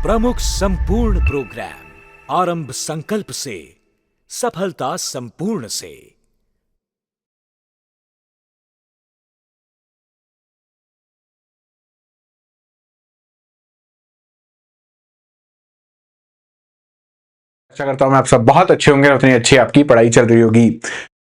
प्रमुख संपूर्ण प्रोग्राम आरंभ संकल्प से सफलता संपूर्ण से। आशा करता हूं मैं आप सब बहुत अच्छे होंगे और उतनी अच्छी आपकी पढ़ाई चल रही होगी।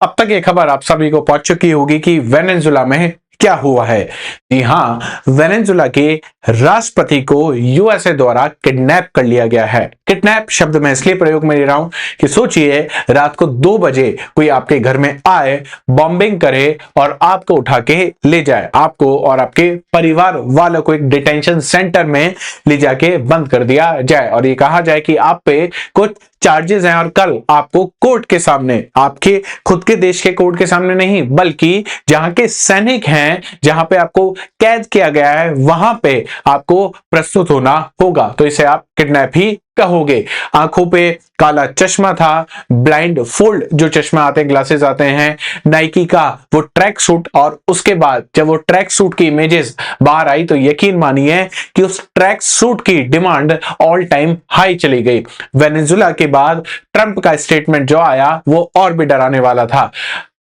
अब तक ये खबर आप सभी को पहुंच चुकी होगी कि वेनेजुला में क्या हुआ है। जी हाँ, वेनेजुला के राष्ट्रपति को यूएसए द्वारा किडनैप कर लिया गया है। किडनैप शब्द मैं इसलिए प्रयोग में ले रहा हूं कि सोचिए रात को 2 बजे कोई आपके घर में आए, बॉम्बिंग करे और आपको उठा के ले जाए, आपको और आपके परिवार वालों को एक डिटेंशन सेंटर में ले जाके बंद कर दिया जाए और ये कहा जाए कि आप पे कुछ चार्जेस हैं और कल आपको कोर्ट के सामने, आपके खुद के देश के कोर्ट के सामने नहीं बल्कि जहां के सैनिक हैं, जहां पे आपको कैद किया गया है, वहां पे आपको प्रस्तुत होना होगा। तो इसे आप किडनैप ही कहोगे। आंखों पे काला चश्मा था, ब्लाइंड फोल्ड जो चश्मा आते हैं, ग्लासेस आते हैं, नाइकी का वो ट्रैक सूट, और उसके बाद जब वो ट्रैक सूट की इमेजेस बाहर आई तो यकीन मानिए कि उस ट्रैक सूट की डिमांड ऑल टाइम हाई चली गई। वेनेजुला के बाद ट्रंप का स्टेटमेंट जो आया वो और भी डराने वाला था।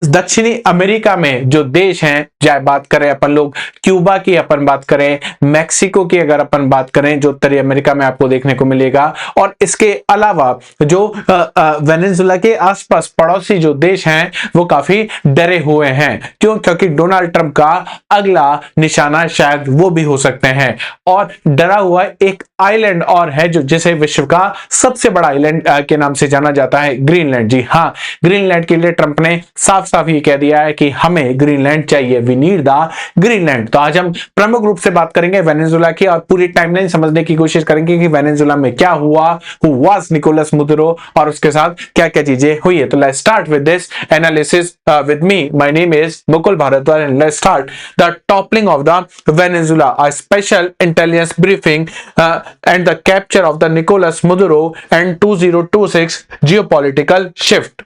दक्षिणी अमेरिका में जो देश हैं, चाहे बात करें अपन लोग क्यूबा की, अपन बात करें मैक्सिको की, अगर अपन बात करें जो उत्तरी अमेरिका में आपको देखने को मिलेगा, और इसके अलावा जो वेनेजुला के आसपास पड़ोसी जो देश हैं वो काफी डरे हुए हैं। क्यों? क्योंकि डोनाल्ड ट्रंप का अगला निशाना शायद वो भी हो सकते हैं। और डरा हुआ एक आइलैंड और है जो जिसे विश्व का सबसे बड़ा आइलैंड के नाम से जाना जाता है, ग्रीनलैंड। जी हाँ, ग्रीनलैंड के लिए ट्रंप ने साफ साफ ये कह दिया है कि हमें ग्रीनलैंड चाहिए, वी नीड द ग्रीनलैंड। तो आज हम प्रमुख रूप से बात करेंगे वेनेजुला की और पूरी टाइमलाइन समझने की कोशिश करेंगे कि वेनेजुला में क्या हुआ, हु वाज निकोलस मदुरो, और उसके साथ क्या क्या चीजें हुई है। तो let's start with this analysis with me. My name is Mukul Bhardwaj and let's start the toppling of the Venezuela, a special intelligence briefing and the capture of the Nicolas Maduro and 2026 geopolitical shift.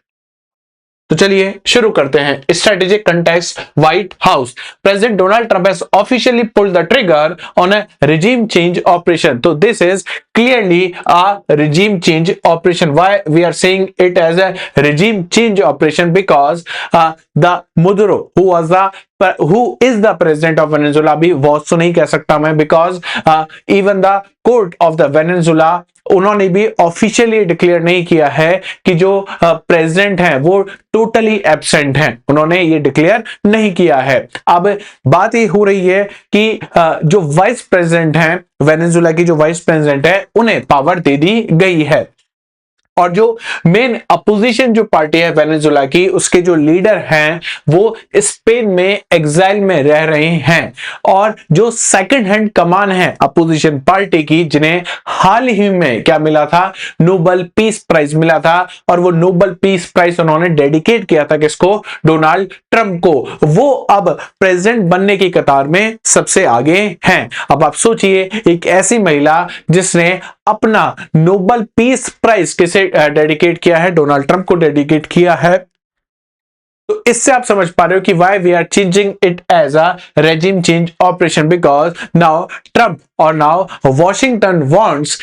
तो चलिए शुरू करते हैं। Strategic context, White House, president Donald Trump has officially pulled the trigger on a regime change operation. So this is clearly a regime change operation. Why we are saying it as a regime change operation? Because the Maduro, who is the president of Venezuela, भी was तो नहीं कह सकता मैं, because even the court of the Venezuela, उन्होंने भी officially declare नहीं किया है कि जो प्रेसिडेंट हैं वो टोटली एब्सेंट हैं, उन्होंने ये डिक्लेयर नहीं किया है। अब बात ये हो रही है कि जो वाइस प्रेसिडेंट हैं वेनेजुला की, जो वाइस प्रेसिडेंट है, उन्हें पावर दे दी गई है और जो मेन अपोजिशन जो पार्टी है वेनेजुला की, उसके जो लीडर हैं वो स्पेन में एग्जाइल में रह रहे हैं। और जो सेकंड हैंड कमान है अपोजिशन पार्टी की, जिन्हें हाल ही में क्या मिला था, नोबेल पीस प्राइज मिला था, और वो नोबेल पीस प्राइज उन्होंने डेडिकेट किया था किसको, डोनाल्ड ट्रंप को। वो अब प्रेसिडेंट बनने की कतार में सबसे आगे हैं। अब आप सोचिए, एक ऐसी महिला जिसने अपना नोबेल पीस प्राइज किसे डेडिकेट किया है, डोनाल्ड ट्रंप को डेडिकेट किया है। तो इससे आप समझ पा रहे हो कि why we are changing it as a regime change operation, because now Trump और now Washington wants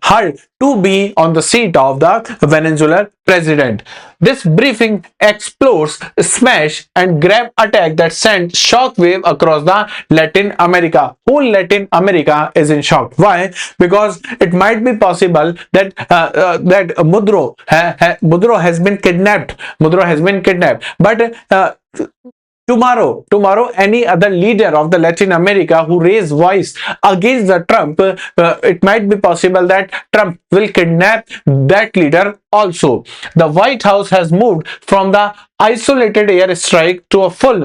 her to be on the seat of the Venezuelan president. This briefing explores smash and grab attack that sent shockwave across the Latin America. Whole Latin America is in shock. Why? Because it might be possible that that Maduro has been kidnapped. Maduro has been kidnapped. But tomorrow any other leader of the Latin America who raise voice against the Trump, it might be possible that Trump will kidnap that leader also. The White House has moved from the isolated air strike to a full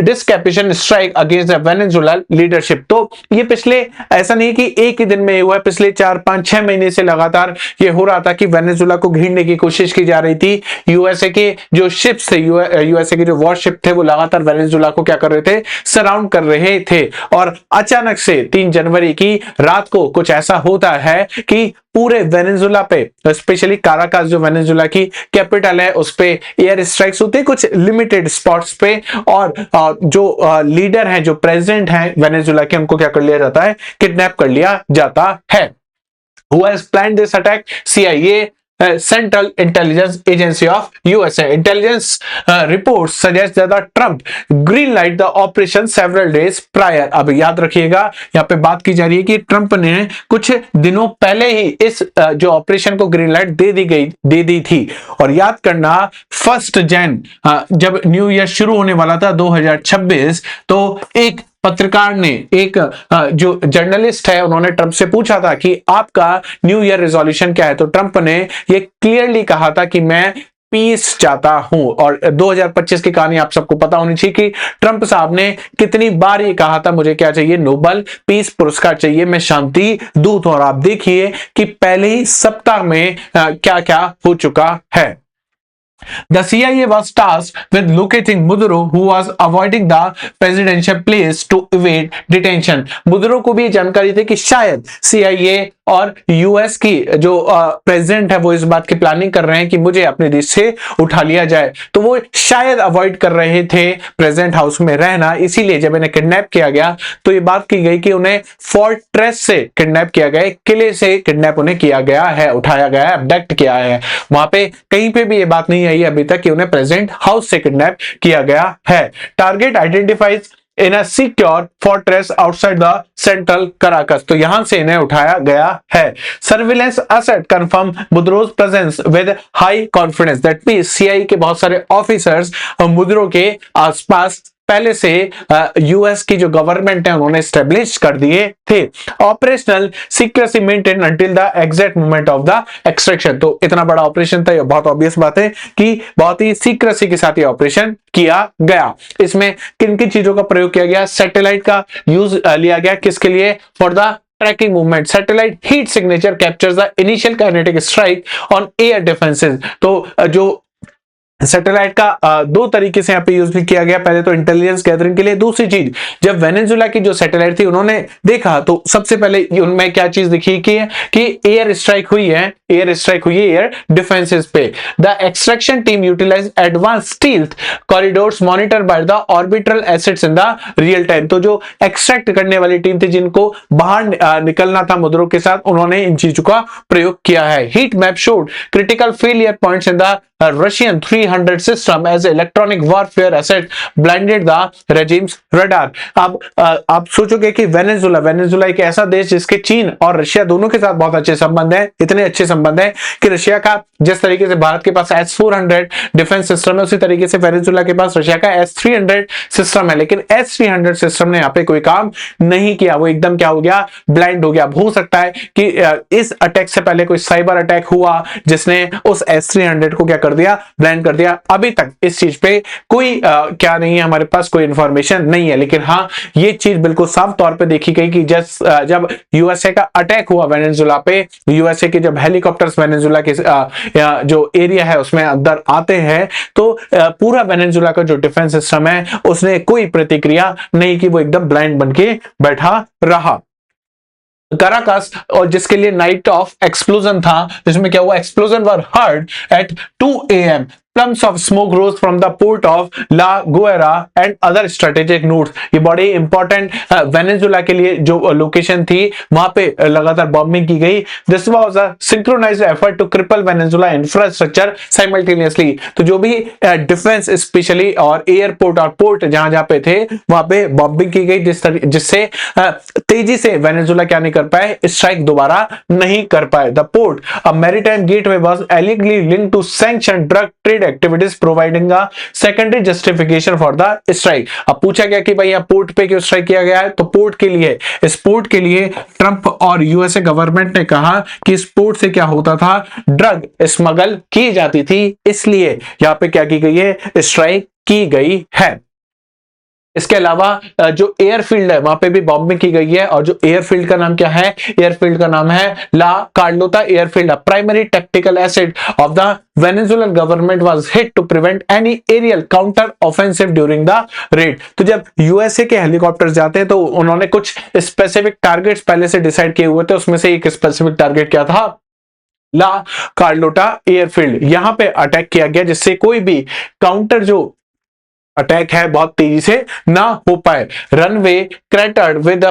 discapitation strike against the Venezuela leadership. तो ये पिछले, ऐसा नहीं कि एक ही दिन में हुआ है, पिछले 4-5-6 महीने से लगातार ये हो रहा था कि वेनेजुला को घेरने की कोशिश की जा रही थी। यूएसए के जो शिप्स थे, यूएसए के जो वॉरशिप थे, वो लगातार वेनेजुला को क्या कर रहे थे, सराउंड कर रहे थे। और अचानक से 3 जनवरी की रात को कुछ ऐसा होता है कि पूरे वेनेजुला पे, स्पेशली काराकास जो वेनेजुला की कैपिटल है, उस पे एयर स्ट्राइक्स होते हैं कुछ लिमिटेड स्पॉट्स पे, और जो लीडर हैं, जो प्रेसिडेंट हैं वेनेजुला के, उनको क्या कर लिया जाता है, किडनैप कर लिया जाता है। Who has planned this attack? CIA, Central Intelligence Agency of USA. Intelligence reports suggest that the Trump green light the operation several days prior. अब याद रखिएगा, यहाँ पे बात की जा रही है कि ट्रंप ने कुछ दिनों पहले ही इस जो ऑपरेशन को ग्रीन लाइट दे दी थी। और याद करना 1 जनवरी जब न्यू ईयर शुरू होने वाला था 2026, तो एक पत्रकार ने, एक जो जर्नलिस्ट है, उन्होंने ट्रंप से पूछा था कि आपका न्यू ईयर रेजोल्यूशन क्या है। तो ट्रंप ने ये क्लियरली कहा था कि मैं पीस चाहता हूं। और 2025 की कहानी आप सबको पता होनी चाहिए कि ट्रंप साहब ने कितनी बार ये कहा था मुझे क्या चाहिए, नोबेल पीस पुरस्कार चाहिए, मैं शांति दूत। और आप देखिए कि पहले ही सप्ताह में क्या क्या हो चुका है। The CIA was tasked with locating Maduro, who was avoiding the presidential place to evade detention. मुदुरो को भी ये जानकारी थी कि शायद CIA और यूएस की जो प्रेसिडेंट है वो इस बात की प्लानिंग कर रहे हैं कि मुझे अपने देश से उठा लिया जाए। तो वो शायद अवॉइड कर रहे थे प्रेसिडेंट हाउस में रहना, इसीलिए जब इन्हें किडनैप किया गया तो ये बात की गई कि उन्हें फोर्ट्रेस से किडनैप किया गया, किले से किडनैप उन्हें किया गया है, उठाया गया है, अबडक्ट किया है। वहां पे कहीं पे भी ये बात नहीं आई अभी तक कि उन्हें प्रेसिडेंट हाउस से किडनैप किया गया है। Target identifies in a secure fortress outside the central Caracas, तो यहां से इन्हें उठाया गया है। Surveillance asset confirm Maduro's presence with high confidence, that means CIA के बहुत सारे ऑफिसर्स मुदुरो के आसपास पहले से यूएस की जो गवर्नमेंट है उन्होंने स्टैब्लिश कर दिए थे। Operational secrecy maintain until the exact moment of the extraction, तो इतना बड़ा ऑपरेशन था, ये बहुत ऑब्वियस बात है कि बहुत ही सीक्रेसी के साथ ये ऑपरेशन किया गया। इसमें किन किन चीजों का प्रयोग किया गया, सैटेलाइट का यूज लिया गया, किसके लिए, for the tracking movement. Satellite heat signature captures the initial kinetic strike on air defences, तो जो सैटेलाइट का दो तरीके से यहाँ पे यूज भी किया गया, पहले तो इंटेलिजेंस गैदरिंग के लिए, दूसरी चीज जब वेनेजुला की जो सैटेलाइट थी उन्होंने देखा तो सबसे पहले उनमें क्या चीज दिखी कि एयर स्ट्राइक हुई है एयर डिफेंसेस पे। The extraction team utilise advance stealth corridors monitor by the orbital assets in the real time, तो जो एक्सट्रैक्ट करने वाली टीम थी जिनको बाहर निकलना था मुदुरो के साथ, उन्होंने इन चीजों का प्रयोग किया है। Heat map showed critical failure points in the Russian 300 system as electronic warfare asset blinded the regime's radar। अब आप सोचोगे कि वेनेजुला एक ऐसा देश जिसके चीन और रशिया दोनों के साथ बहुत अच्छे संबंध हैं, इतने अच्छे संबंध हैं कि रशिया का जिस तरीके से भारत के पास S-400 डिफेंस सिस्टम है, उसी तरीके से वेनेजुला के पास रशिया का S-300 सिस्टम है। लेकिन S-300 सिस्टम ने यहाँ पे कोई काम नहीं किया, वो एकदम क्या हो गया, ब्लाइंड हो गया। हो सकता है कि इस अटैक से पहले कोई साइबर अटैक हुआ जिसने उस S-300 को क्या कर दिया, ब्लाइंड कर दिया। अभी तक इस चीज पे कोई क्या नहीं है, हमारे पास कोई इंफॉर्मेशन नहीं है, लेकिन हाँ ये चीज बिल्कुल साफ तौर पे देखी गई कि जब यूएसए का अटैक हुआ वेनेजुला पे, यूएसए के जब हेलीकॉप्टर्स वेनेजुला के जो एरिया है उसमें अंदर आते हैं तो पूरा वेनेजुला का जो डिफेंस सिस्टम है उसने कोई प्रतिक्रिया नहीं की, वो एकदम ब्लाइंड बन के बैठा रहा। काराकास, और जिसके लिए नाइट ऑफ एक्सप्लोजन था, जिसमें क्या हुआ, explosion were heard at 2 AM, plumes of smoke rose from the port of La Guaira and other strategic nodes। ये बड़ी इंपॉर्टेंट वेनेजुला के लिए जो लोकेशन थी वहां पे लगातार बॉम्बिंग की गई। This was a synchronised effort to cripple Venezuela infrastructure simultaneously, तो जो भी डिफेंस स्पेशली और एयरपोर्ट और पोर्ट जहां जहां पे थे वहां पे बॉम्बिंग की गई, जिससे तेजी से वेनेजुला क्या नहीं कर पाए, स्ट्राइक दोबारा नहीं कर पाए। The port a maritime gateway was allegedly linked to sanction drug trade activities providing a secondary justification for the strike. अब पूछा गया कि भाई पोर्ट पे क्यों स्ट्राइक किया गया है, तो पोर्ट के लिए, इस पोर्ट के लिए ट्रंप और यूएसए गवर्नमेंट ने कहा कि इस पोर्ट से क्या होता था, ड्रग स्मगल की जाती थी, इसलिए यहां पे क्या की गई है, स्ट्राइक की गई है। इसके अलावा जो एयरफील्ड है वहां पे भी बॉम्बिंग की गई है, और जो एयरफील्ड का नाम क्या है, एयरफील्ड का नाम है La Carlota airfield. Primary tactical asset of the Venezuelan government was hit to prevent any aerial counter offensive during the raid. तो जब यूएसए के हेलीकॉप्टर्स जाते हैं तो उन्होंने कुछ स्पेसिफिक टारगेट्स पहले से डिसाइड किए हुए थे, उसमें से एक स्पेसिफिक टारगेट क्या था, ला कार्लोटा एयरफील्ड। यहां पे अटैक किया गया जिससे कोई भी काउंटर जो अटैक है बहुत तेजी से ना हो पाए। Runway cratered with the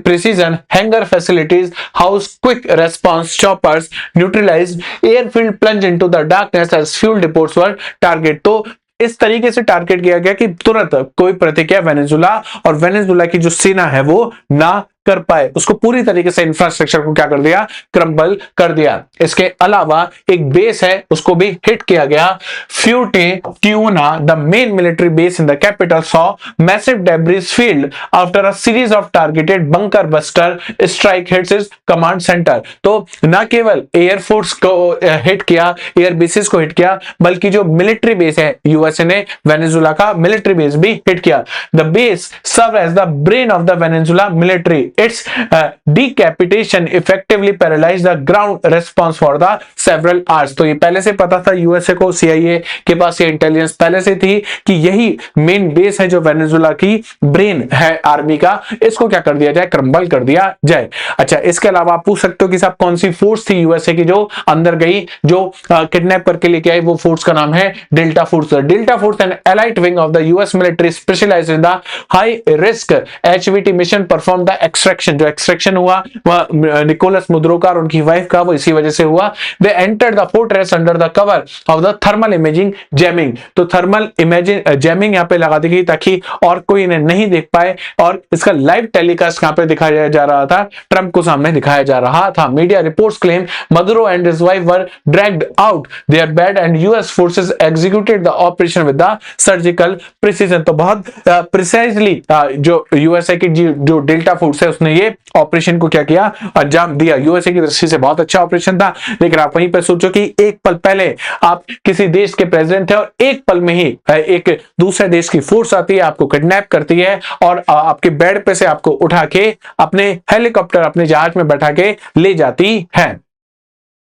precision hanger facilities, house quick response choppers, neutralized airfield plunge into the darkness as fuel depots were target। तो इस तरीके से टारगेट किया गया कि तुरंत कोई प्रतिक्रिया वेनेजुला और वेनेजुला की जो सेना है वो ना कर पाए, उसको पूरी तरीके से इंफ्रास्ट्रक्चर को क्या कर दिया, क्रम्बल कर दिया। इसके अलावा एक बेस है उसको भी हिट किया गया। Fuerte Tiuna the main military base in the capital saw massive debris field after a series of targeted bunker buster strike hits is command center. तो न केवल एयरफोर्स को हिट किया, एयर बेसिस को हिट किया, बल्कि जो मिलिट्री बेस है यूएसए ने वेनेजुला का मिलिट्री बेस भी हिट किया। The base serve as the brain of the Venezuela military. Its decapitation effectively paralyzed the ground response for the several hours। तो ये पहले से पता था यूएसए को, सीआईए के पास ये इंटेलिजेंस पहले से थी कि यही मेन बेस है जो वेनेजुला की ब्रेन है आर्मी का, इसको क्या कर दिया जाए, क्रम्बल कर दिया जाए। अच्छा, इसके अलावा आप पूछ सकते हो कि साहब कौन सी फोर्स थी यूएसए की जो अंदर गई, जो किडनैप करके लेके आई, वो फोर्स का नाम है Delta force. Delta force and elite wing of the US military specialized in the high risk HVT mission perform the extraction. जो एक्सट्रैक्शन हुआ वह निकोलस मुद्रो का और उनकी वाइफ का, वो इसी वजह से हुआ। They entered the fortress under the cover of the thermal imaging jamming. तो थर्मल इमेजिंग जैमिंग यहाँ पे लगा दी गई ताकि और कोई इन्हें नहीं देख पाए, और इसका लाइव टेलीकास्ट यहाँ पे दिखाया जा रहा था, ट्रंप को सामने दिखाया जा रहा था। Media reports claim Maduro and his wife were dragged out their bed and US forces executed the operation with the surgical precision. तो बहुत प्रिसाइजली जो यूएसए की जो डेल्टा फोर्स है उसने ये ऑपरेशन को क्या किया, अंजाम दिया। यूएसए की दृष्टि से बहुत अच्छा ऑपरेशन था, लेकिन आप वहीं पर सोचो कि एक पल पहले आप किसी देश के प्रेसिडेंट थे और एक पल में ही एक दूसरे देश की फोर्स आती है, आपको किडनैप करती है और आपके बेड पे से आपको उठा के अपने हेलीकॉप्टर, अपने जहाज में बैठा के ले जाती है।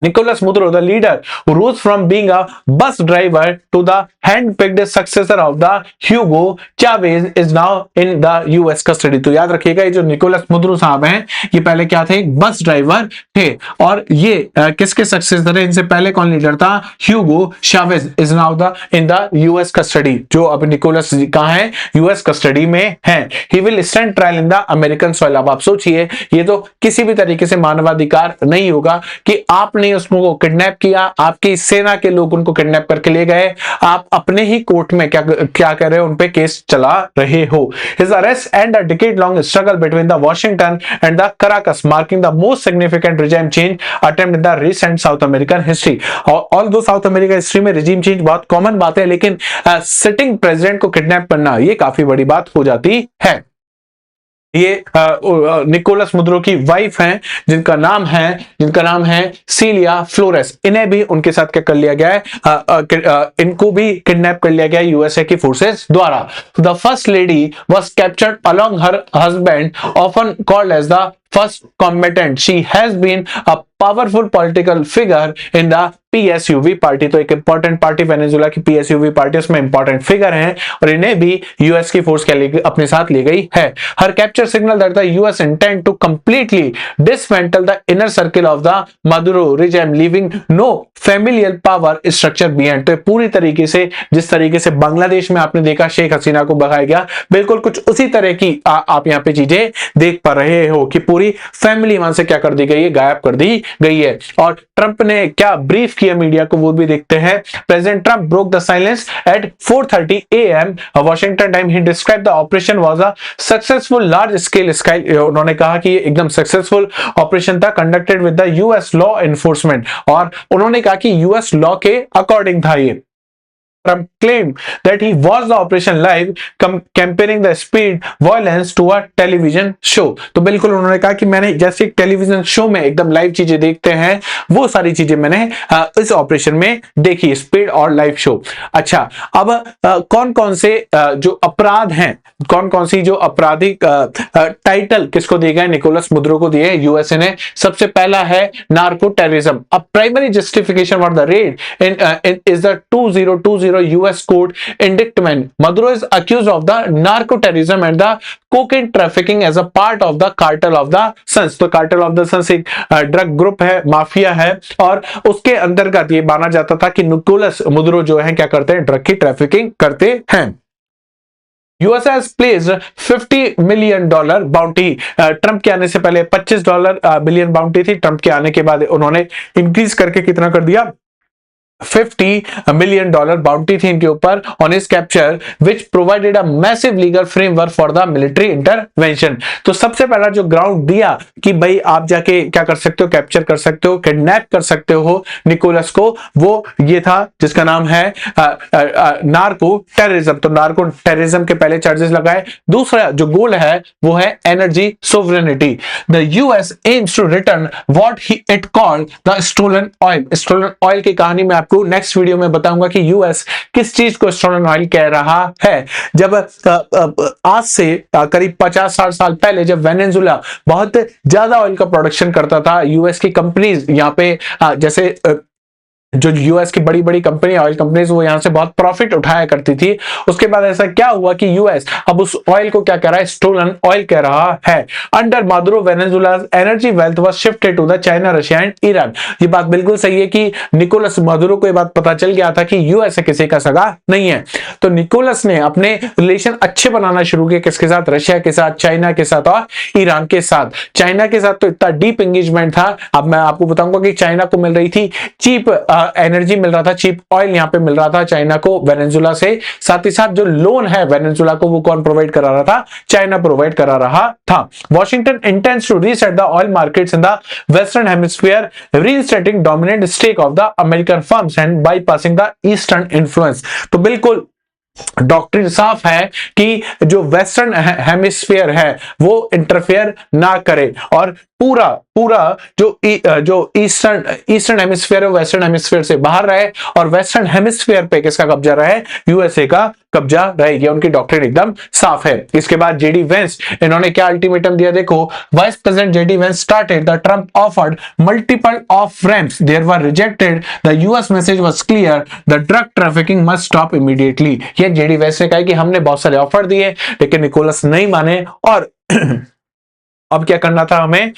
Nicolas Maduro, the leader who rose from being a bus driver to the hand-picked successor of the Hugo Chavez, is now in the US custody। तो याद रखिएगा ये जो निकोलस मुद्रो साहब हैं, ये पहले क्या थे, एक बस ड्राइवर थे, और ये किसके सक्सेसर है, इनसे पहले कौन लीडर था, Hugo Chavez is now in the US custody. जो अब निकोलस कहां है, यूएस कस्टडी में है। He will stand trial in the American soil. अब आप सोचिए, ये तो किसी भी तरीके से मानवाधिकार नहीं होगा कि आपने उसको किडनैप किया, आपकी सेना के लोग उनको किडनैप करके ले गए, आप अपने ही कोर्ट में क्या कर रहे हो, उन पे केस चला रहे हो। His arrest and a decade-long struggle between the Washington and the Caracas, marking the most significant regime change attempt in the recent South American history। Although South America history में regime change बहुत common बात है, लेकिन sitting president को kidnap करना ये काफी बड़ी बात हो जाती है। ये निकोलस मुद्रो की वाइफ हैं जिनका नाम है सीलिया फ्लोरेस। इन्हें भी उनके साथ क्या कर लिया गया है, इनको भी किडनैप कर लिया गया है यूएसए की फोर्सेस द्वारा। The first lady was captured along her husband, often called as the first combatant। She has been a powerful political figure in the PSUV party. तो एक इंपॉर्टेंट पार्टी वेनेजुला की PSUV party, उसमें important figure हैं और इन्हें भी US की force अपने साथ ले गई है। Her capture signal that the US intend to completely dismantle the inner circle of the Maduro regime, leaving no familial power structure behind. तो पूरी तरीके से जिस तरीके से बांग्लादेश में आपने देखा शेख हसीना को भगाया गया, बिल्कुल कुछ उसी तरह की आप यहाँ पे चीजें देख पा रहे हो कि पूरी फैमिली वहां से क्या कर दी गई है, गायब कर दी गई है। और ट्रंप ने क्या ब्रीफ किया मीडिया को, वो भी देखते हैं। President Trump broke the silence at 4:30 AM Washington time. He describe the operation was a successful large scale sky. उन्होंने कहा कि ये एकदम सक्सेसफुल ऑपरेशन था, conducted with the US law enforcement, और उन्होंने कहा कि यूएस लॉ के अकॉर्डिंग था ये। Trump claimed that he watched the operation live, comparing the speed violence to a television show। तो बिल्कुल उन्होंने कहा कि मैंने जैसे एक टेलीविजन शो में एकदम लाइव चीजें देखते हैं, वो सारी चीजें मैंने इस ऑपरेशन में देखी, स्पीड और लाइव शो। अच्छा, अब कौन कौन से जो अपराध हैं, कौन कौन सी जो आपराधिक टाइटल किसको दिए गए, निकोलस मुद्रो को दिए यूएसए ने। सबसे पहला है narco terrorism. A primary justification for the red is the 2020 Maduro US court indictment. Maduro is accused of the narco terrorism and the cocaine trafficking as a part of the cartel of the Suns. तो cartel of the Suns एक drug group है, mafia है, और उसके अंतर्गत ये माना जाता था कि निकोलस मदुरो जो है क्या करते हैं, ड्रग की ट्रैफिकिंग करते हैं। US has placed $50 million bounty. Trump के आने से पहले $25 बिलियन बाउंटी थी, ट्रंप के आने के बाद उन्होंने इंक्रीज करके कितना कर दिया, $50 million बाउंटी थी इनके ऊपर on his capture, which provided a massive legal framework for the military intervention. तो सबसे पहला जो ग्राउंड दिया कि भाई आप जाके क्या कर सकते हो, कैप्चर कर सकते हो, किडनैप कर सकते हो निकोलस को, वो ये था जिसका नाम है नार्को टेररिज्म। तो नार्को टेररिज्म के पहले चार्जेस लगाए। दूसरा जो गोल है वो है energy sovereignty. The US aims to return what it called the stolen oil. Stolen oil की कहानी में आपको नेक्स्ट वीडियो में बताऊंगा कि यूएस किस चीज को स्टोलन ऑयल कह रहा है। जब आज से करीब 50-60 साल पहले जब वेनेजुला बहुत ज्यादा ऑयल का प्रोडक्शन करता था, यूएस की कंपनीज यहाँ पे जैसे जो यूएस की बड़ी बड़ी कंपनी, ऑयल कंपनीज, वो यहां से बहुत प्रॉफिट उठाया करती थी। उसके बाद ऐसा क्या हुआ कि यूएस अब उस ऑयल को क्या कर रहा है, स्टोलन ऑयल कह रहा है। Under Maduro Venezuela's energy wealth was shifted to the China, Russia and Iran. ये बात बिल्कुल सही है कि निकोलस मादुरो को ये बात पता चल गया था कि यूएस किसी का सगा नहीं है, तो निकोलस ने अपने रिलेशन अच्छे बनाना शुरू किए, किसके साथ, रशिया के साथ, चाइना के साथ और ईरान के साथ। चाइना के साथ तो इतना डीप एंगेजमेंट था, अब मैं आपको बताऊंगा कि चाइना को मिल रही थी चीप एनर्जी, मिल रहा था चीप ऑयल, यहां पे मिल रहा था चाइना को वेनेजुला से। साथ ही साथ जो लोन है वेनेजुला को वो कौन प्रोवाइड करा रहा था, चाइना प्रोवाइड करा रहा था। Washington intends to reset the oil markets in the western hemisphere, resetting dominant stake of the American firms and bypassing the eastern influence. तो बिल्कुल डॉक्ट्रिन साफ है कि जो वेस्टर्न हेमिस्फीयर है वो इंटरफेयर ना करे, और पूरा जो ईस्टर्न हेमिस्फीयर है वेस्टर्न हेमिस्फीयर से बाहर रहे, और वेस्टर्न हेमिस्फीयर पे किसका कब्जा रहे, यूएसए का कब्जा रहेगी। उनकी डॉक्ट्रिन एकदम साफ है। इसके बाद जेडी वेंस, इन्होंने क्या अल्टीमेटम दिया, देखो, vice president JD Vance started the Trump offered multiple off ramps, there were rejected, the US message was clear, the drug trafficking must stop immediately. ये जेडी वेंस ने कहा कि हमने बहुत सारे ऑफर दिए लेकिन निकोलस नहीं माने, और अब क्या करना था, हमें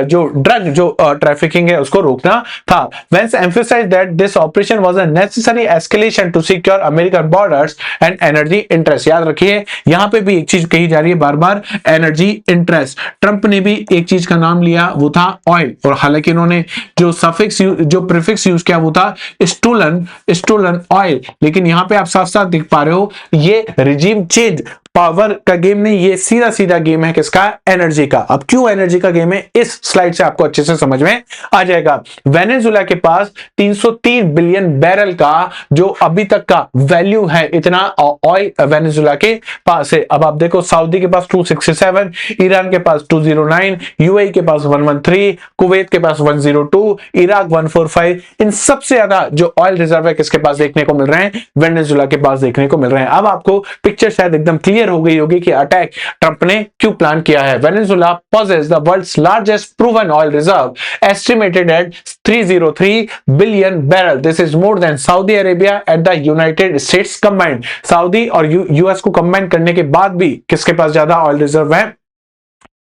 जो ड्रग जो ट्रैफिकिंग है उसको रोकना था। Vance emphasized that this operation was a necessary escalation to secure American borders and energy interests। याद रखिए यहां पे भी एक चीज कही जा रही है बार बार, एनर्जी इंटरेस्ट। ट्रंप ने भी एक चीज का नाम लिया, वो था ऑयल, और हालांकि इन्होंने जो सफिक्स जो प्रीफिक्स यूज किया वो था स्टोलन ऑयल, लेकिन यहां पे आप साफ साफ देख पा रहे हो ये रिजीम चेंज पावर का गेम नहीं, ये सीधा सीधा गेम है किसका, एनर्जी का। अब क्यों एनर्जी का गेम है, इस स्लाइड से आपको अच्छे से समझ में आ जाएगा। वेनेजुला के पास 303 बिलियन बैरल का जो अभी तक का वैल्यू है, इतना ऑयल वेनेजुला के पास है। अब आप देखो, सऊदी के पास 267, ईरान के पास 209, यूएई के पास 113, कुवैत के पास 102, इराक 145। इन सबसे ज्यादा जो ऑयल रिजर्व है किसके पास देखने को मिल रहे हैं, वेनेजुला के पास देखने को मिल रहे हैं। अब आपको पिक्चर शायद एकदम क्लियर हो गई होगी कि अटैक ट्रंप ने क्यों प्लान किया है। Venezuela possesses the world's largest proven oil reserve, estimated at 303 billion barrel. This is more than Saudi Arabia and the United States combined. Saudi और यूएस को कंबाइन करने के बाद भी किसके पास ज्यादा ऑयल रिजर्व है,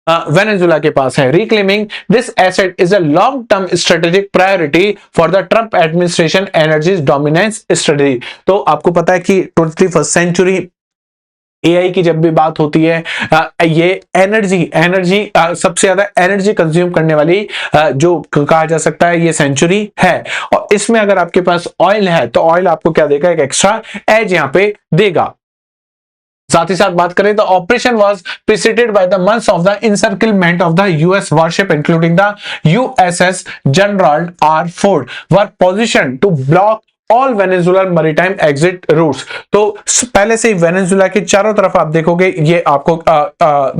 वेनेजुला के पास है। Reclaiming this asset is a long-term strategic priority for the Trump administration energy dominance strategy। तो आपको पता है कि 21st century एआई की जब भी बात होती है, ये एनर्जी सबसे ज्यादा एनर्जी कंज्यूम करने वाली जो कहा जा सकता है ये सेंचुरी है, और इसमें अगर आपके पास ऑयल है तो ऑयल आपको क्या देगा, एक एक्स्ट्रा एज यहां पे देगा। साथ ही साथ बात करें तो operation was preceded by the months of the encirclement of the US warship including the USS general R Ford were position to block all Venezuelan maritime exit routes. तो पहले से ही वेनेजुएला के चारों तरफ आप देखोगे ये आपको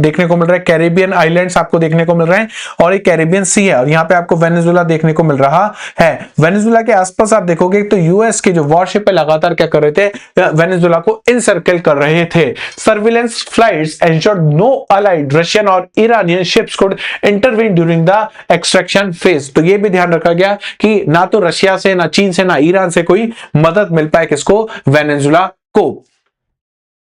देखने को मिल रहा है, कैरिबियन आइलैंड्स आपको देखने को मिल रहे हैं, और एक कैरिबियन सी है, और यहाँ पे आपको वेनेजुएला देखने को मिल रहा है। वेनेजुएला के आसपास आप देखोगे तो यूएस के जो वॉरशिप है लगातार क्या कर रहे थे, वेनेजुएला को इनसर्कल कर रहे थे। Surveillance flights ensured no allied Russian और Iranian ships could intervene during the extraction phase. तो ये भी ध्यान रखा गया कि ना तो रशिया से, ना चीन से, ना ईरान से कोई थोड़ी मदद मिल पाए किसको, वेनेजुला को।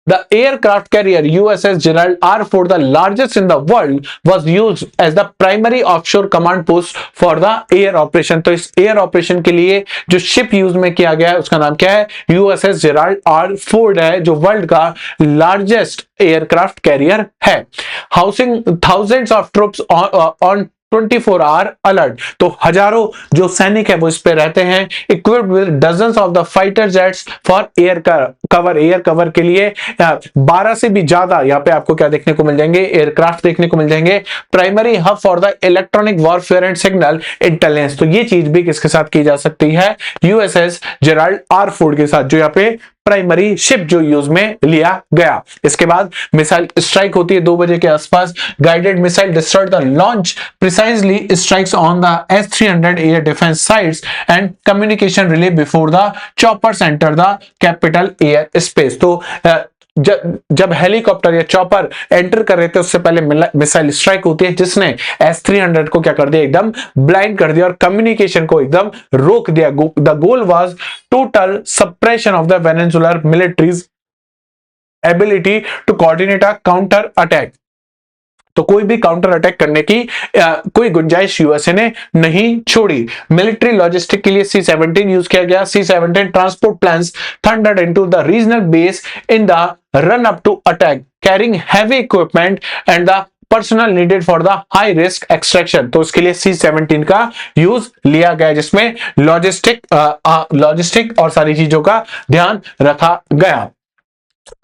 The aircraft carrier USS Gerald R. Ford, the largest in the world, was used as the primary offshore command post for the air operation। तो इस एयर ऑपरेशन के लिए जो शिप यूज में किया गया है उसका नाम क्या है, USS Gerald R. Ford है, जो वर्ल्ड का लार्जेस्ट एयरक्राफ्ट कैरियर है। Housing thousands of troops on 24 hour alert. तो हजारों जो सैनिक है वो इस पे रहते हैं, equipped with dozens of the fighter jets for air cover. Air cover के लिए 12 से भी ज्यादा यहाँ पे आपको क्या देखने को मिल जाएंगे, एयरक्राफ्ट देखने को मिल जाएंगे। Primary hub for the electronic warfare and signal intelligence. तो ये चीज भी किसके साथ की जा सकती है, यूएसएस जेराल्ड आर फोर्ड के साथ, जो यहाँ पे प्राइमरी शिप जो यूज में लिया गया। इसके बाद मिसाइल स्ट्राइक होती है 2 बजे के आसपास। Guided missile destroyed the launch precisely strikes on the S-300 air defence sites and communication relay before the choppers enter the capital air space. तो जब हेलीकॉप्टर या चॉपर एंटर कर रहे थे उससे पहले मिसाइल स्ट्राइक होती है, जिसने S-300 को क्या कर दिया, एकदम ब्लाइंड कर दिया और कम्युनिकेशन को एकदम रोक दिया। The goal was total suppression of the Venezuelan military's ability to coordinate a counter attack. तो कोई भी काउंटर अटैक करने की कोई गुंजाइश यूएसए ने नहीं छोड़ी। मिलिट्री लॉजिस्टिक के लिए C-17 यूज किया गया। C-17 transport planes thundered into the regional base in the run up to attack, carrying heavy equipment and the personnel needed for the high risk extraction. तो उसके लिए C-17 का use लिया गया, जिसमें लॉजिस्टिक और सारी चीजों का ध्यान रखा गया।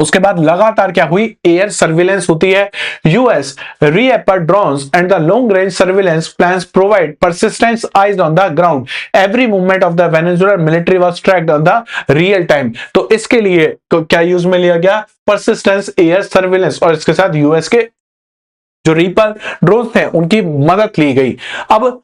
उसके बाद लगातार क्या हुई, एयर सर्विलेंस होती है। US Reaper drones and the long range surveillance planes provide persistent eyes on the ground. Every movement of the Venezuelan military was tracked on the real time. तो इसके लिए तो क्या यूज में लिया गया, परसिस्टेंस एयर सर्विलेंस, और इसके साथ यूएस के जो रीपर ड्रोन थे उनकी मदद ली गई। अब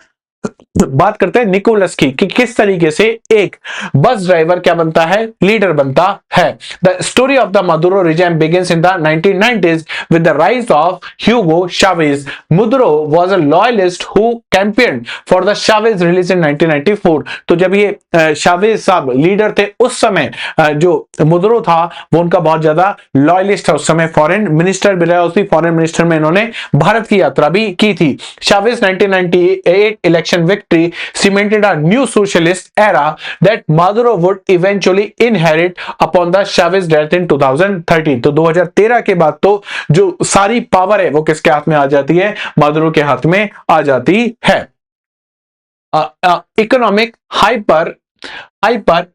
बात करते हैं निकोलस की कि किस तरीके से एक बस ड्राइवर क्या बनता है, लीडर बनता है। The story of the Maduro regime begins in the 1990s with the rise of Hugo Chavez. Maduro was a loyalist who campaigned for the Chavez release in 1994। तो जब ये शावेज साहब leader थे उस समय जो मदुरो था वो उनका बहुत ज्यादा लॉयलिस्ट था। उस समय फॉरेन मिनिस्टर भी रहा, उसी फॉरेन मिनिस्टर में इन्होंने भारत की यात्रा भी की थी। Chavez 1998 election victory cemented a new socialist era that Maduro would eventually inherit upon the Chavez death in 2013। तो 2013 के बाद तो जो सारी पावर है वो किसके हाथ में आ जाती है, मादुरो के हाथ में आ जाती है। इकोनॉमिक हाइपर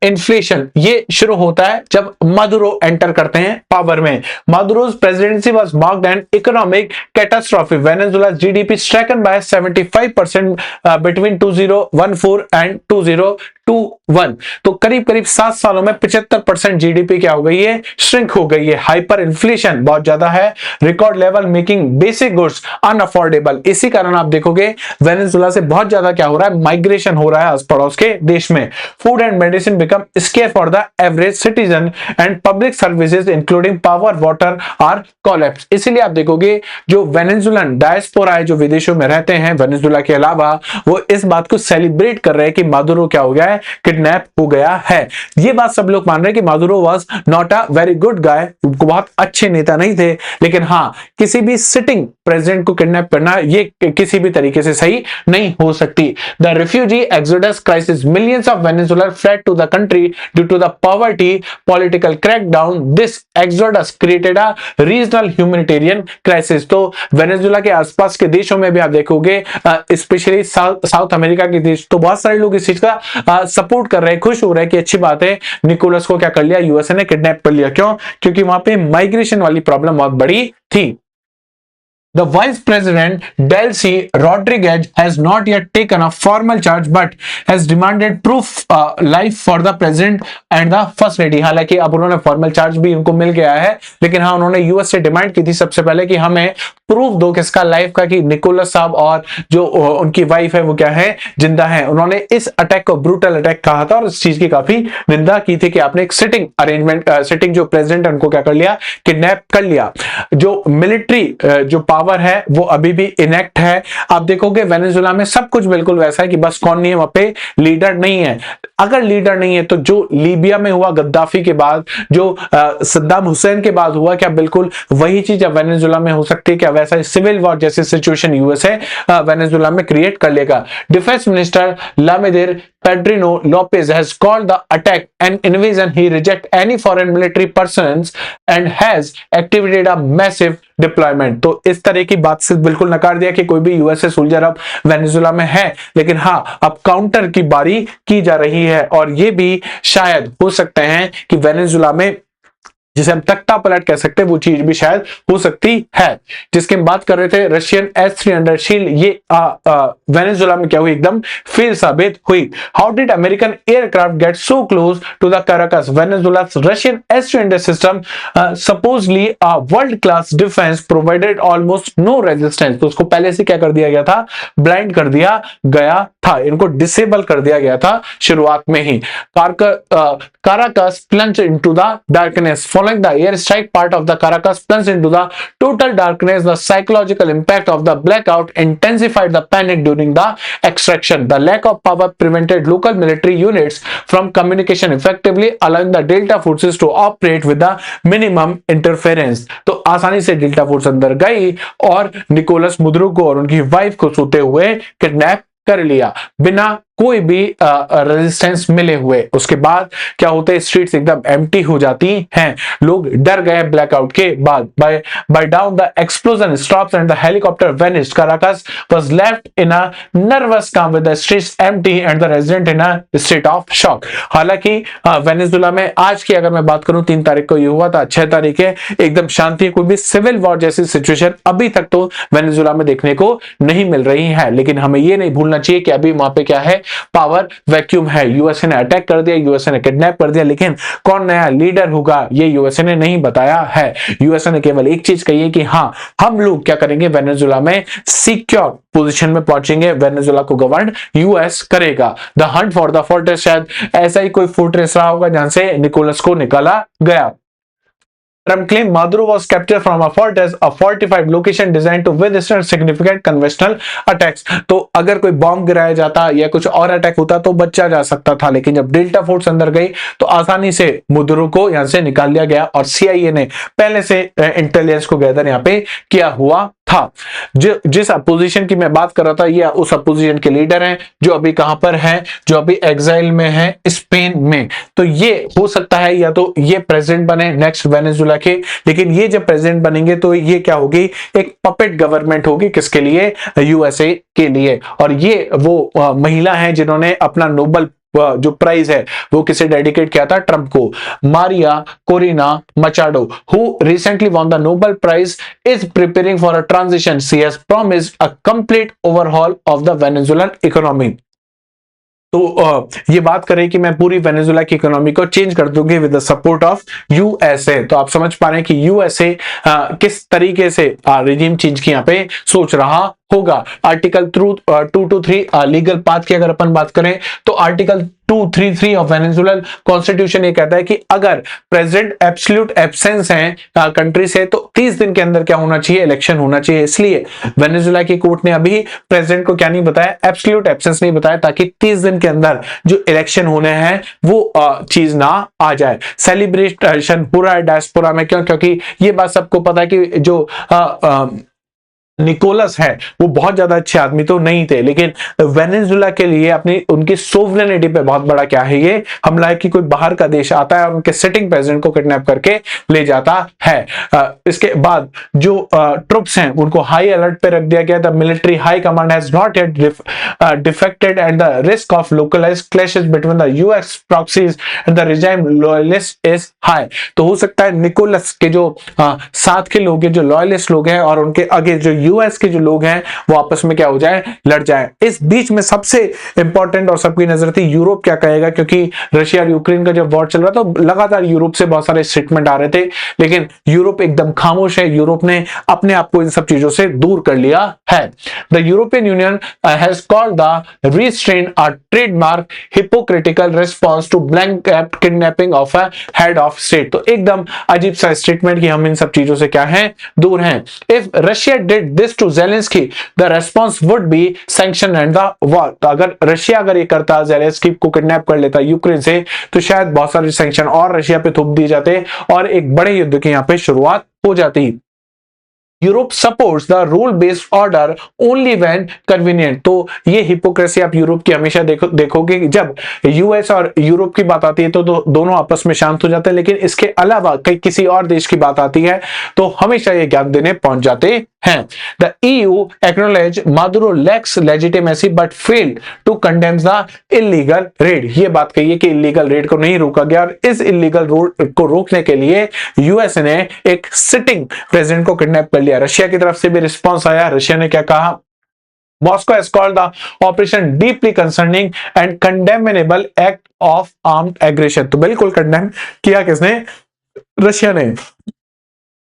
इन्फ्लेशन ये शुरू होता है जब मादुरो एंटर करते हैं पावर में। मादुरो's presidency was marked an economic catastrophe. Venezuela's GDP stricken by 75% between 2014 and 2021। तो करीब 7 सालों में 75% जीडीपी क्या हो गई है, श्रिंक हो गई है। हाइपर इन्फ्लेशन बहुत ज्यादा है, record level making basic goods unaffordable. इसी कारण आप देखोगे वेनेजुएला से बहुत ज्यादा क्या हो रहा है, माइग्रेशन हो रहा है आस पड़ोस के देश में। Food and medicine become scarce for the average citizen and public services including power water are collapse. इसीलिए आप देखोगे जो वेनेजुएलन डायस्पोरा है, जो विदेशों में रहते हैं वेनेजुएला के अलावा, वो इस बात को सेलिब्रेट कर रहे हैं कि मादुरो क्या हो गया है, किडनैप हो गया है। ये बात सब लोग मान रहे हैं कि Maduro was not a very good guy, बहुत अच्छे नेता नहीं थे, लेकिन हाँ किसी भी सिटिंग प्रेसिडेंट को किडनैप करना ये किसी भी तरीके से सही नहीं हो सकती। The refugee exodus crisis, millions of Venezuelan fled to the country due to the poverty political crackdown. This exodus created a regional humanitarian crisis. तो वेनेजुएला के आसपास के देशों में भी आप देखोगे, स्पेशली साउथ अमेरिका के देश, तो बहुत सारे लोग इस चीज का सपोर्ट कर रहे हैं, खुश हो रहे हैं कि अच्छी बात है निकोलस को क्या कर लिया, यूएसए ने किडनैप कर लिया। क्यों? क्योंकि वहां पे माइग्रेशन वाली प्रॉब्लम बहुत बड़ी थी। The Vice President Delcy Rodriguez has not yet taken a formal charge but has demanded proof life for the President and the First Lady। हालांकि अब उन्होंने फॉर्मल चार्ज भी उनको मिल गया है, लेकिन हाँ उन्होंने यूएस से डिमांड की थी सबसे पहले कि हमें प्रूफ दो किसका, लाइफ का, कि निकोलस साहब और जो उनकी वाइफ है वो क्या है, जिंदा है। उन्होंने इस अटैक को ब्रूटल अटैक कहा था और इस चीज की काफी निंदा की थी कि आपने एक सिटिंग अरेंजमेंट, सिटिंग जो प्रेसिडेंट है उनको क्या कर लिया, किडनैप कर लिया। जो मिलिट्री जो पावर है वो अभी भी इनेक्ट है। आप देखोगे वेनेजुएला में सब कुछ बिल्कुल वैसा है कि बस कौन नहीं है वहां पे, लीडर नहीं है। अगर लीडर नहीं है तो जो लीबिया में हुआ गद्दाफी के बाद, जो सद्दाम हुसैन के बाद हुआ, क्या बिल्कुल वही चीज अब वेनेजुएला में हो सकती है? क्या वैसा सिविल वॉर जैसी सिचुएशन यूएसए वेनेजुएला में क्रिएट कर लेगा? Defence minister Vladimir Pedrino Lopez has called the attack an invasion. He rejects any foreign military persons and has activated a massive deployment. तो इस तरह की बात से बिल्कुल नकार दिया कि कोई भी यूएसए सोल्जर अब वेनेजुएला में है, लेकिन हाँ अब काउंटर की बारी की जा रही है और ये भी शायद हो सकते हैं कि वेनेजुएला में जिसे हम तख्ता पलट कह सकते हैं वो चीज भी शायद हो सकती है। जिसकी हम बात कर रहे थे रशियन S-300 शील्ड, ये वेनेजुएला में क्या हुई, एकदम फेल साबित हुई। How did American aircraft get so close to the Caracas? Venezuela's Russian S-300 system supposedly a world class defense provided almost no resistance। तो उसको पहले से क्या कर दिया गया था, ब्लाइंड कर दिया गया था, इनको डिसेबल कर दिया गया था शुरुआत में ही। Caracas plunged into the darkness following the airstrike. Part of the Caracas plunged into the total darkness. The psychological impact of the blackout intensified the panic during the extraction. The lack of power prevented local military units from communication effectively, allowing the Delta forces to operate with the minimum interference. तो आसानी से delta force अंदर गई और Nicholas मुदुरो को और उनकी wife को सोते हुए किडनैप कर लिया बिना कोई भी रेजिस्टेंस मिले हुए। उसके बाद क्या होता है, स्ट्रीट्स एकदम एम्प्टी हो जाती हैं, लोग डर गए ब्लैकआउट के बाद। By dawn the explosion stops and the helicopter vanished. Caracas was left in a nervous calm with the streets empty and the resident in a state of shock। हालांकि वेनेजुएला में आज की अगर मैं बात करूं 3 तारीख को ये हुआ था, 6 तारीख है एकदम शांति, कोई भी सिविल वॉर जैसी सिचुएशन अभी तक तो वेनेजुएला में देखने को नहीं मिल रही है। लेकिन हमें ये नहीं भूलना चाहिए कि अभी वहां पे क्या है, पावर वैक्यूम है। यूएसए ने अटैक कर दिया, यूएसए ने किडनैप कर दिया, लेकिन कौन नया लीडर होगा ये यूएसए ने नहीं बताया है। यूएसए ने केवल एक चीज कही है कि हाँ हम लोग क्या करेंगे, वेनेजुएला में सिक्योर पोजीशन में पहुंचेंगे, वेनेजुएला को गवर्न यूएस करेगा। The Hunt for the fortress, शायद ऐसा ही कोई फोर्ट्रेस रहा होगा जहां से निकोलस को निकाला गया। Trump claimed Maduro was captured from a fortress, a fortified location designed to withstand significant conventional attacks। तो अगर कोई बॉम्ब गिराया जाता या कुछ और अटैक होता तो बचा जा सकता था, लेकिन जब डेल्टा फोर्स अंदर गई तो आसानी से मुदुरो को यहां से निकाल लिया गया और CIA ने पहले से इंटेलिजेंस को गैदर यहां पे किया हुआ था। जिस अपोजिशन की मैं बात कर रहा था ये उस अपोजिशन के लीडर हैं जो अभी कहां पर हैं, जो अभी एग्जाइल में हैं स्पेन में। तो ये हो सकता है या तो ये प्रेसिडेंट बने नेक्स्ट वेनेजुएला के, लेकिन ये जब प्रेसिडेंट बनेंगे तो ये क्या होगी, एक पपेट गवर्नमेंट होगी, किसके लिए, यूएसए के लिए। और ये वो महिला हैं जिन्होंने अपना नोबेल जो प्राइज है वो किसे डेडिकेट किया था, ट्रंप को। Maria Corina Machado who recently won the Nobel prize is preparing for a transition. She has promised a complete overhaul of the Venezuelan economy. तो ये बात करें कि मैं पूरी वेनेजुएला की इकोनॉमी को चेंज कर दूंगी with the support of USA. तो आप समझ पा रहे हैं कि यूएसए किस तरीके से रिजीम चेंज की यहाँ पे सोच रहा होगा। आर्टिकल 223 लीगल पाथ की अगर अपन बात करें तो आर्टिकल 233 ऑफ वेनेजुएलन कॉन्स्टिट्यूशन ये कहता है कि अगर प्रेसिडेंट एब्सोल्यूट एब्सेंस है कंट्री से तो 30 दिन के अंदर क्या होना चाहिए, इलेक्शन होना चाहिए। इसलिए वेनेजुएला की कोर्ट ने अभी प्रेसिडेंट को क्या नहीं बताया, एब्सोल्यूट एब्सेंस नहीं बताया, ताकि 30 दिन के अंदर जो इलेक्शन होने हैं वो चीज ना आ जाए। सेलिब्रेशन हो रहा है डायस्पोरा में, क्यों, क्योंकि ये बात सबको पता है कि जो निकोलस है वो बहुत ज्यादा अच्छे आदमी तो नहीं थे, लेकिन वेनेजुएला के लिए अपनी उनकी सोवरेनिटी पे बहुत बड़ा क्या है ये हमला है कि कोई बाहर का देश आता है और उनके सिटिंग प्रेसिडेंट को किडनैप करके ले जाता है। इसके बाद जो ट्रुप्स हैं उनको हाई अलर्ट पे रख दिया गया। The military high command has not yet defected and the risk of localised clashes between the US proxies and the regime loyalist is high. तो हो सकता है निकोलस के जो साथ के लोग हैं, जो लॉयलिस्ट लोग हैं और उनके आगे जो यूएस के जो लोग हैं वो आपस में क्या हो जाए, लड़ जाए। इस बीच में सबसे इंपॉर्टेंट और सबकी नजर थी यूरोप क्या कहेगा, क्योंकि रशिया और यूक्रेन का जब वॉर चल रहा था तो लगातार यूरोप से बहुत सारे स्टेटमेंट आ रहे थे, लेकिन यूरोप एकदम खामोश है। यूरोप ने अपने आप को इन सब चीजों से दूर कर लिया है। The European Union has called the restrain a trademark hypocritical response to blanket kidnapping of a head of state. तो एकदम अजीब सा स्टेटमेंट कि हम इन सब चीजों से क्या है, दूर हैं। If Russia did this to Zelensky the response would be sanction and the war. तो अगर रशिया अगर ये करता, ज़ेलेंस्की को किडनैप कर लेता यूक्रेन से, तो शायद बहुत सारे सैंक्शन और रशिया पे थोप दिए जाते और एक बड़े युद्ध की यहां पे शुरुआत हो जाती। Europe supports the rule based order only when convenient. तो ये हिपोक्रेसी आप यूरोप की हमेशा देखोगे कि जब यूएस और यूरोप की बात आती है तो दोनों आपस में शांत हो जाते हैं, लेकिन इसके अलावा कई किसी और देश की बात आती है तो हमेशा ये ज्ञान देने पहुंच जाते हैं। The EU acknowledge Maduro lacks legitimacy but failed to condemn the illegal raid। ये बात कही है कि इलीगल रेड को नहीं रोका गया और इस इलीगल रेड को रोकने के लिए यूएस ने एक सिटिंग प्रेसिडेंट को किडनैप कर लिया। रशिया की तरफ से भी रिस्पांस आया। रशिया ने क्या कहा, Moscow has called the operation deeply concerning and condemnable act of armed aggression। तो बिल्कुल कंडेम किया किसने, रशिया ने।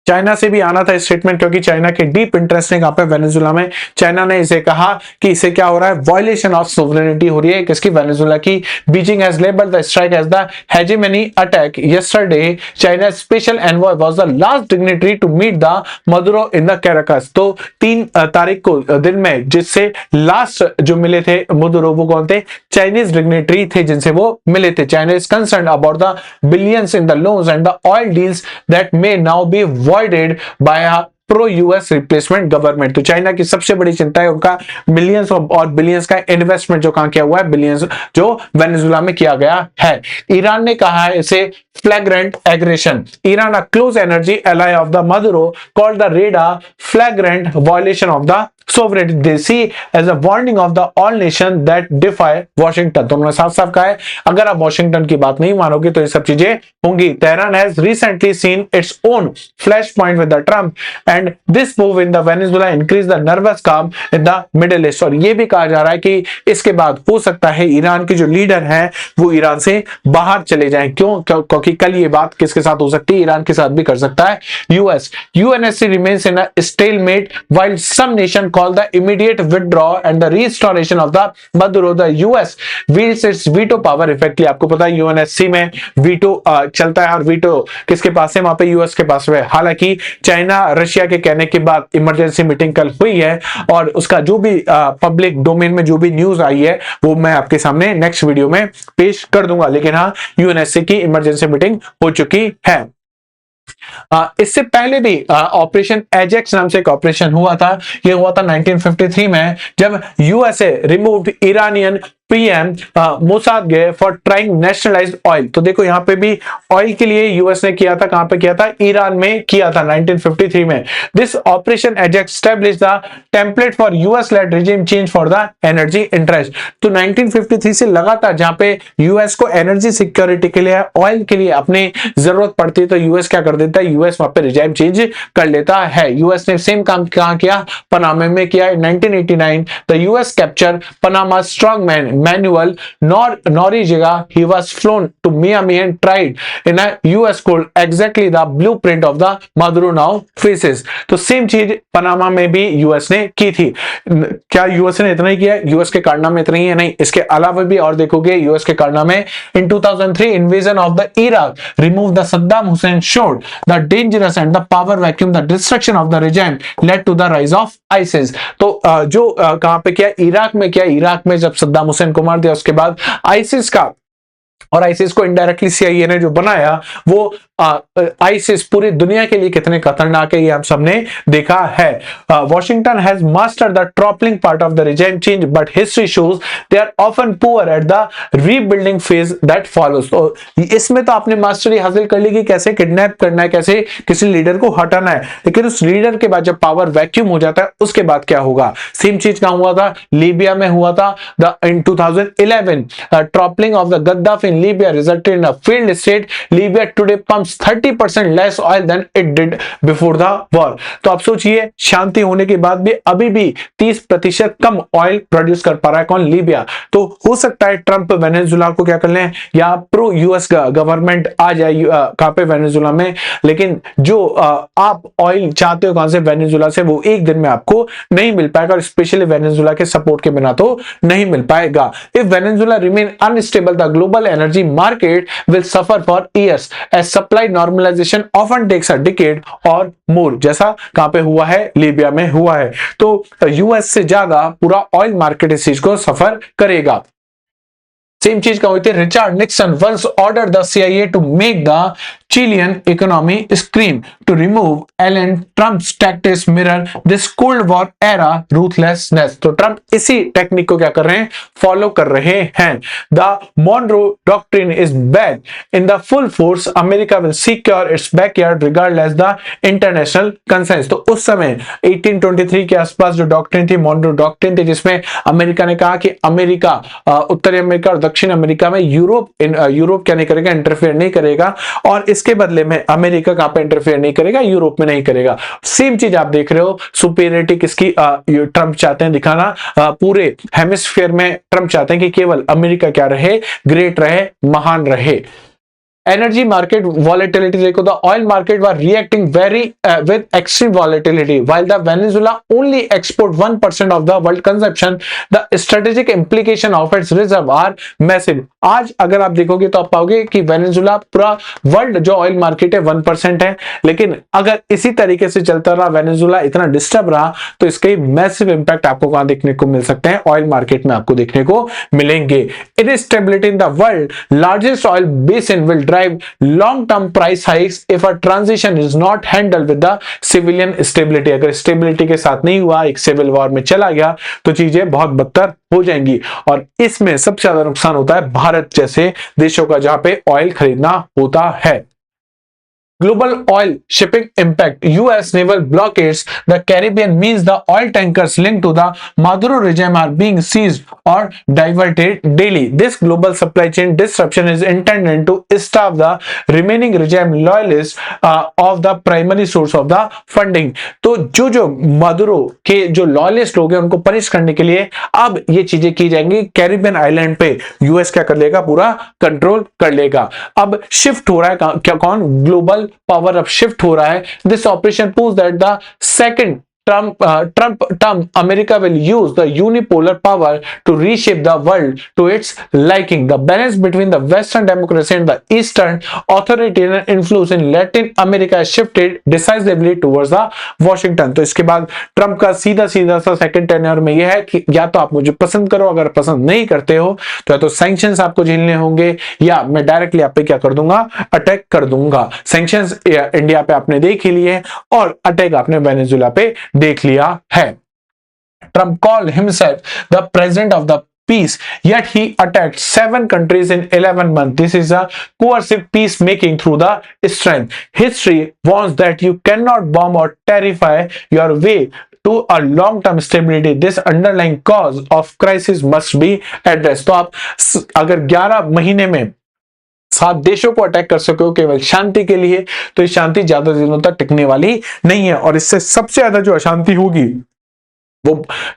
चाइना से भी आना था स्टेटमेंट, क्योंकि चाइना के डीप इंटरेस्ट है कहां पे, वेनेजुला में। चाइना ने इसे कहा कि इसे क्या हो रहा है, वायलेशन ऑफ सोवरेनिटी हो रही है किसकी, वेनेजुला की। Beijing has labelled the strike as the hegemony attack. Yesterday China special envoy was the last dignitary to meet the Maduro in the Caracas. तो 3 तारीख को दिन में जिससे लास्ट जो मिले थे मदुरो, वो कौन थे, चाइनीज डिग्निटरी थे जिनसे वो मिले थे। China is concern about the billions in the loans and the oil deals that may now be avoided by a pro US replacement government. तो चाइना की सबसे बड़ी चिंता है उनका मिलियंस और बिलियंस का इन्वेस्टमेंट जो कहां किया हुआ है, बिलियंस जो वेनेजुला में किया गया है। ईरान ने कहा है इसे फ्लैग्रेंट aggression. Iran a close energy ally of the Maduro called the red a फ्लैग्रेंट violation of the sovereignty they see as a warning of the all nation that defy Washington। तो उन्होंने साफ साफ कहा है अगर आप वॉशिंगटन की बात नहीं मानोगे तो ये सब चीजें होंगी। Tehran has recently seen its own flashpoint with the Trump and this move in the Venezuela increase the nervous calm in the Middle East। और ये भी कहा जा रहा है कि इसके बाद हो सकता है ईरान के जो लीडर हैं वो ईरान से बाहर चले जाएं। क्यों, क्योंकि कल ये बात किसके साथ हो सकती है, ईरान के साथ भी कर सकता है US. UNSC remains in a stalemate while some nation call the immediate withdrawal and the restoration of the Maduro। the US wields its veto power effectively। आपको पता है UNSC में वीटो चलता है और वीटो किसके पास है, वहां पे यूएस के पास है। हालांकि चाइना रशिया के कहने के बाद इमरजेंसी मीटिंग कल हुई है और उसका जो भी पब्लिक डोमेन में जो भी न्यूज आई है वो मैं आपके सामने नेक्स्ट वीडियो में पेश कर दूंगा। लेकिन हाँ, UNSC की इमरजेंसी मीटिंग हो चुकी है। इससे पहले भी ऑपरेशन एजेक्स नाम से एक ऑपरेशन हुआ था। यह हुआ था 1953 में जब USA removed Iranian PM Mossad गए फॉर ट्राइंग नेशनलाइज्ड ऑयल। तो देखो यहाँ पे भी ऑयल के लिए यूएस ने किया था, कहां पे किया था, ईरान में किया था 1953 में। This operation Ajax established the template for US led regime change for the energy interest. तो 1953 से लगातार जहां पे यूएस को एनर्जी सिक्योरिटी के लिए, ऑयल के लिए अपनी जरूरत पड़ती है तो यूएस क्या कर देता है, यूएस वहां पे रिजीम चेंज कर लेता है। यूएस ने सेम काम कहां किया, पनामा में किया। 1989 the US capture Panama strongman Manuel Noriega। He was flown to Miami and tried in a US court exactly the blueprint of the Maduro now faces। तो सेम चीज पनामा में भी यूएस ने की थी। क्या यूएस ने इतना ही किया, यूएस के कारनामे इतने ही है नहीं, इसके अलावा भी और देखोगे यूएस के कारनामे। इन 2003 invasion of the Iraq removed the Saddam Hussein showed the dangerous and the power vacuum the destruction of the regime led to the rise of ISIS। तो जो कहां पे किया, इराक में किया। इराक में जब सद्दाम हुसैन को मार दिया उसके बाद आईसिस का, और आईसिस को इनडायरेक्टली सीआईए ने जो बनाया वो आईसिस पूरी दुनिया के लिए कितने खतरनाक है ये हम सबने देखा है। Washington has mastered the toppling part of the regime change but history shows they are often poor at the rebuilding phase that follows. तो इसमें तो आपने मास्टरी हासिल कर ली कि कैसे किडनैप करना है, कैसे किसी लीडर को हटाना है, लेकिन उस लीडर के बाद जब पावर वैक्यूम हो जाता है उसके बाद क्या होगा। सेम चीज कहां हुआ था, लीबिया में हुआ था। In 2011 toppling of the Gaddafi in Libya resulted in a failed state. Libya today pumps consumes 30% less oil than it did before the war. तो आप सोचिए, शांति होने के बाद भी अभी भी 30% कम ऑयल प्रोड्यूस कर पा रहा है कौन? लीबिया। तो हो सकता है ट्रंप वेनेजुला को क्या कर लें, या प्रो यूएस गवर्नमेंट आ जाए कहां पे? वेनेजुला में। लेकिन जो आप ऑयल चाहते हो कहां से? वेनेजुला से, वो एक दिन में आपको नहीं मिल पाएगा, और स्पेशली वेनेजुला के सपोर्ट के बिना तो नहीं मिल पाएगा। If Venezuela remain unstable, the global energy market will suffer for years as supply normalisation often takes a decade or more, जैसा कहां पे हुआ है? लीबिया में हुआ है। तो यूएस से ज्यादा पूरा ऑयल मार्केट इस चीज को सफर करेगा। सेम चीज का होती है, Richard Nixon once order the CIA to make the Chilean economy scream to remove Alan Trump's tactics mirror this Cold War era ruthlessness। तो ट्रंप इसी टेक्निक को क्या कर रहे हैं? फॉलो कर रहे हैं। The Monroe Doctrine is back in the full force. America will secure its backyard regardless the international consensus। तो उस समय 1823 के आसपास जो डॉक्ट्रिन थी, मॉनरो डॉक्ट्रिन थी, जिसमें अमेरिका ने कहा कि अमेरिका उत्तरी अमेरिका और दक्षिण अमेरिका में यूरोप क्या नहीं करेगा? इंटरफेयर नहीं करेगा, और इसके बदले में अमेरिका कहां पे इंटरफेयर नहीं करेगा? यूरोप में नहीं करेगा। सेम चीज आप देख रहे हो, सुपीरियरिटी किसकी? ट्रंप चाहते हैं दिखाना, पूरे हेमिस्फीयर में ट्रंप चाहते हैं कि केवल अमेरिका क्या रहे? ग्रेट रहे, महान रहे। Energy market volatility देखो, the oil market was reacting with extreme volatility while the Venezuela only export 1% of the world consumption, the strategic implication of its reserve are massive। आज अगर आप देखोगे तो आप पाओगे कि वेनेजुला पूरा वर्ल्ड जो ऑयल मार्केट है 1% है, लेकिन अगर इसी तरीके से चलता रहा, वेनेजुला इतना डिस्टर्ब रहा, तो इसके मैसिव इंपैक्ट आपको कहां देखने को मिल सकते हैं? ऑयल मार्केट में आपको देखने को मिलेंगे। Instability in the world largest oil basin will drive long-term price hikes if a transition is not handled with the civilian stability। अगर स्टेबिलिटी के साथ नहीं हुआ, एक सिविल वॉर में चला गया, तो चीजें बहुत बदतर हो जाएंगी, और इसमें सबसे ज्यादा नुकसान होता है भारत जैसे देशों का, जहां पे ऑयल खरीदना होता है। Global oil shipping impact, US naval blockades the Caribbean means the oil tankers linked to the Maduro regime are being seized or diverted daily। This global supply chain disruption is intended to starve the remaining regime loyalists of the primary source of the funding। तो जो Maduro के जो loyalist लोग हैं उनको punish करने के लिए अब ये चीजें की जाएंगी। कैरिबियन आइलैंड पे यूएस क्या कर लेगा? पूरा कंट्रोल कर लेगा। अब शिफ्ट हो रहा है क्या? कौन? ग्लोबल पावर अब शिफ्ट हो रहा है। This operation proves that the second Trump term America will use the unipolar power to reshape the world to its liking। The balance between the Western democracy and the Eastern authoritarian influence in Latin America shifted decisively towards the Washington। तो इसके बाद Trump का सीधा सा second tenure में यह है कि या तो आप मुझे पसंद करो, अगर पसंद नहीं करते हो तो या तो सैंक्शंस आपको झेलने होंगे, या मैं डायरेक्टली आप पे क्या कर दूंगा? अटैक कर दूंगा। सैंक्शंस इंडिया पे आपने देख ही लिए, और अटैक आपने वेनेजुला पे देख लिया है। Trump called himself the president of the peace, yet he attacked 7 countries in 11 months। This is a coercive peacemaking through the strength। History warns that you cannot bomb or terrify your way to a long-term stability। This underlying cause of crisis must be addressed। तो आप अगर 11 महीने में 7 देशों को attack कर सके हो केवल शांति के लिए, तो ये शांति ज्यादा दिनों तक टिकने वाली नहीं है, और इससे सबसे ज्यादा जो अशांति होगी वो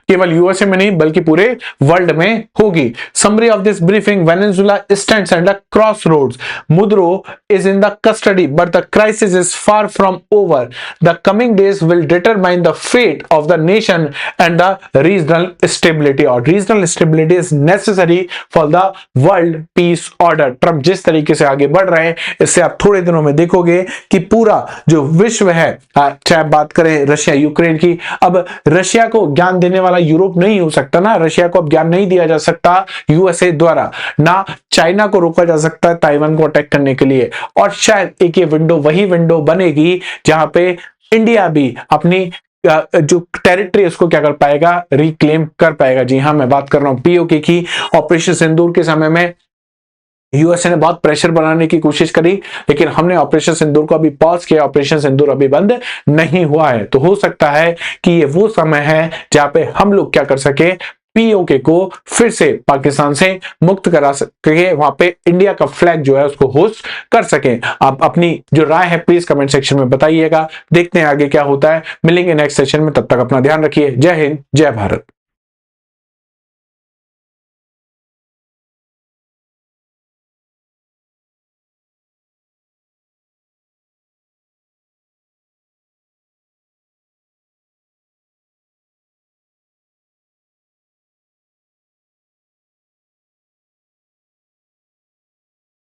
केवल यूएसए में नहीं बल्कि पूरे वर्ल्ड में होगी। Summary of this briefing, Venezuela stands at the crossroads. Maduro is in the custody but the crisis is far from over। The coming days will determine the fate of the nation and the regional stability। और regional stability is necessary for the world peace order। Trump जिस तरीके से आगे बढ़ रहे हैं, इससे आप थोड़े दिनों में देखोगे कि पूरा जो विश्व है, चाहे बात करें रशिया यूक्रेन की, अब रशिया को ज्ञान देने वाला यूरोप नहीं हो सकता ना, रशिया को अब ज्ञान नहीं दिया जा सकता यूएसए द्वारा, ना चाइना को रोका जा सकता है ताइवान को अटैक करने के लिए, और शायद एक ये विंडो वही विंडो बनेगी जहां पे इंडिया भी अपनी जो टेरिटरी उसको क्या कर पाएगा? रिक्लेम कर पाएगा। जी हाँ, मैं बात कर रहा हूं पीओके की। ऑपरेशन सिंदूर के समय में यूएसए ने बहुत प्रेशर बनाने की कोशिश करी, लेकिन हमने ऑपरेशन सिंदूर को अभी पॉज किया। ऑपरेशन सिंदूर अभी बंद नहीं हुआ है, तो हो सकता है कि ये वो समय है जहां पे हम लोग क्या कर सके? पीओके को फिर से पाकिस्तान से मुक्त करा सके, वहां पे इंडिया का फ्लैग जो है उसको होस्ट कर सकें। आप अपनी जो राय है प्लीज कमेंट सेक्शन में बताइएगा। देखते हैं आगे क्या होता है। मिलेंगे नेक्स्ट सेशन में, तब तक अपना ध्यान रखिए। जय हिंद, जय भारत।